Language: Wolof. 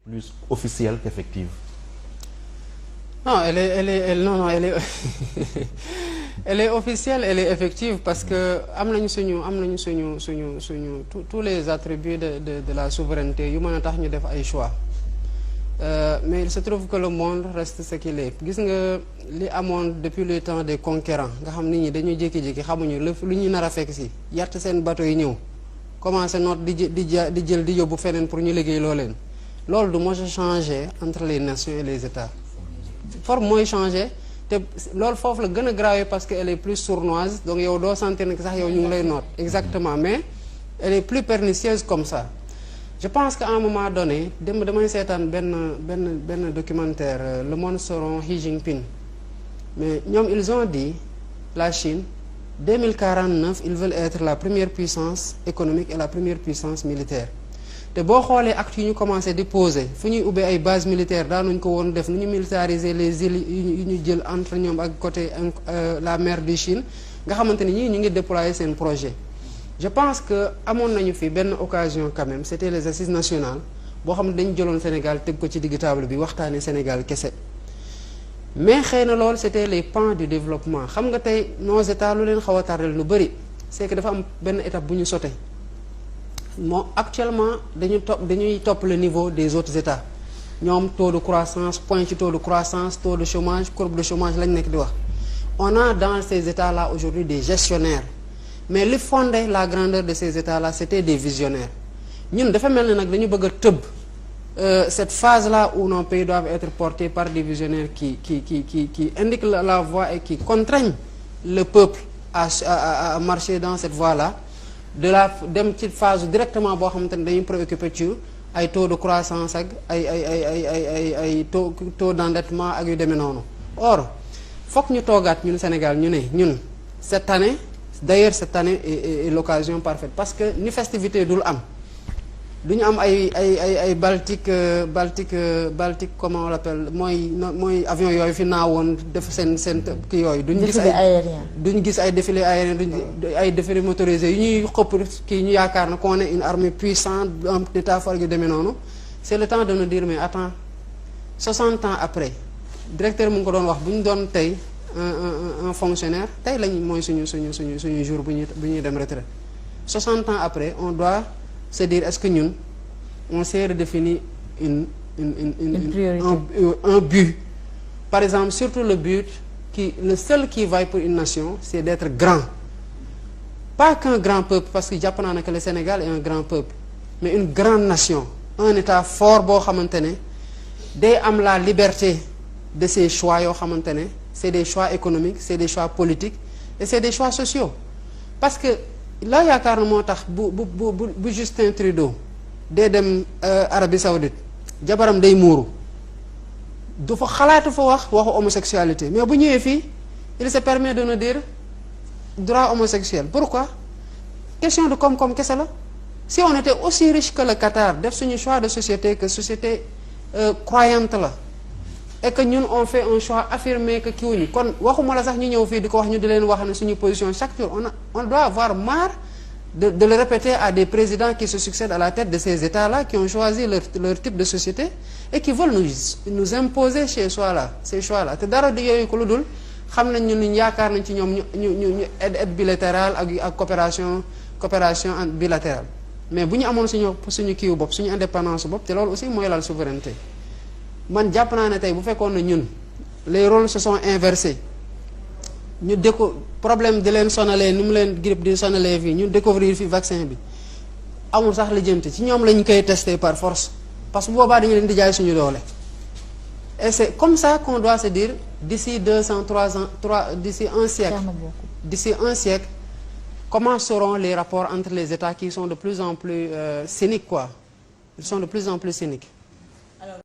plus officielle qu'effective. Non, elle est elle est officielle, elle est effective parce que am nañu tous les attributs de la souveraineté yu mën a tax ñu def ay choix mais il se trouve que le monde reste ce qu'il est. Gis nga li amoon depuis le temps des conquérants nga xam nit ñi dañuy jékki-jékki xamuñu lu ñu nar a fekk si yàtt seen bateau yi ñëw commencé noot di jël di yóbbu feneen pour ñu liggéey loo leen loolu du mos a changer entre les nations et les États. Forme mooy changé te loolu foofu la gën a grave parce que elle est plus sournoise donc yow doo sentir ne sax yow ñu ngi lay noot exactement mais elle est plus pernicieuse comme ça. Je pense qu'à un moment donné damay seetaan benn documentaire Le Monde selon Xi Jinping mais ñoom ils ont dit la Chine 2049 ils veulent être la première puissance économique et la première puissance militaire. te boo xoolee actes yu ñu commencé di poser fu ñuy ubbee ay bases militaires daanuñ ko woon def nu ñu militariser les îles yu ñu jël entre ñoom ak côté la mer du Chine nga xamante ni ñii ñu ngi déployer seen projet. Je pense que amoon nañu fi benn occasion quand même c'était les assises nationales boo xam ne dañu jëloon Sénégal teg ko ci digg table bi waxtaanee Sénégal kese mais xëy na loolu c'était les pans du développement xam nga tey nos états lu leen xaw a tardel lu bëri c'est que dafa am benn étape bu ñu sauté. Bon, actuellement dañuy topp le niveau des autres états ñoom taux de croissance point ci taux de croissance taux de chômage courbe de chômage lañ nekk di wax on a dans ces états là aujourd'hui des gestionnaires mais li fondé la grandeur de ces états là c'était des visionnaires ñun dafa mel ni nag dañu bëgg a tëbb cette phase là où nos pays doivent être portés par des visionnaires qui indiquent la voie et qui contraignent le peuple à marcher dans cette voie là de la dem ci phase directement boo xamante ne dañuy préoccupé ci ay taux de croissance ak ay taux d'endettement ak yu demee noonu or fokk ñu toogaat ñun Sénégal ñu ne ñun cette année d'ailleurs cette année est l'occasion parfaite parce que ni festivité dul am du ñu am ay Baltique comment on l'appelle mooy avion yooyu fi naawoon def seen kii yooyu duñu gis ay défilé aérien ay défilé motorisé yu ñuy xëpp kii ñu yaakaar na qu'on est une armée puissante un état fort yu demee noonu c'est le temps de nous dire mais attends 60 ans après directeur mu ngi ko doon wax bu ñu doon tey un fonctionnaire tey lañ mooy suñu jour bu ñuy dem retraite 60 ans après on doit se dire est-ce que ñun on s'est redéfini une priorité. Un but par exemple surtout le but le seul qui vaille pour une nation c'est d'être grand pas qu'un grand peuple parce que jàpp naa ne que le Sénégal est un grand peuple mais une grande nation un état fort boo xamante ne day am la liberté de ses choix yoo xamante ne c'est des choix économiques c'est des choix politiques et c'est des choix sociaux parce que la yaakaar na moo tax bu Justin Trudeau day dem Arabie Saoudite jabaram day muuru du fa xalaatu fa waxu homosexualité mais bu ñëwee fii il se permet de nous dire droit homosexuel pourquoi question de koom-koom kese la si on était aussi riche que le Qatar def suñu choix de société que société croyante la et que ñun on fait un choix affirmé que kiiwuñu kon waxuma la sax ñu ñëw fii di ko wax ñu di leen wax ne suñu position chaque jour on doit avoir marre de le répéter à des présidents qui se succèdent à la tête de ces états-là qui ont choisi leur type de société et qui veulent nous imposer ces choix-là te dara di yooyu ko lu dul xam nañ ñu yaakaar nañ ci ñoom ñu aide bilatérale ak coopération bilatérale mais bu ñu amoon suñu kiiwu bopp suñu indépendance bopp te loolu aussi mooy laal souveraineté man jàpp naa ne tey bu fekkoon ne ñun les rôles se sont inversés ñu problème di leen sonalee ni mu leen grippe di sonalee fii ñu découvrir fi vaccin bi amul sax lijjanti ci ñoom lañu koy tester par force parce que boobaa dañu leen di jaay suñu doole et c'est comme ça qu'on doit se dire d'ici 200 300 d'ici un siècle comment seront les rapports entre les États qui sont de plus en plus cyniques quoi ils sont de plus en plus cyniques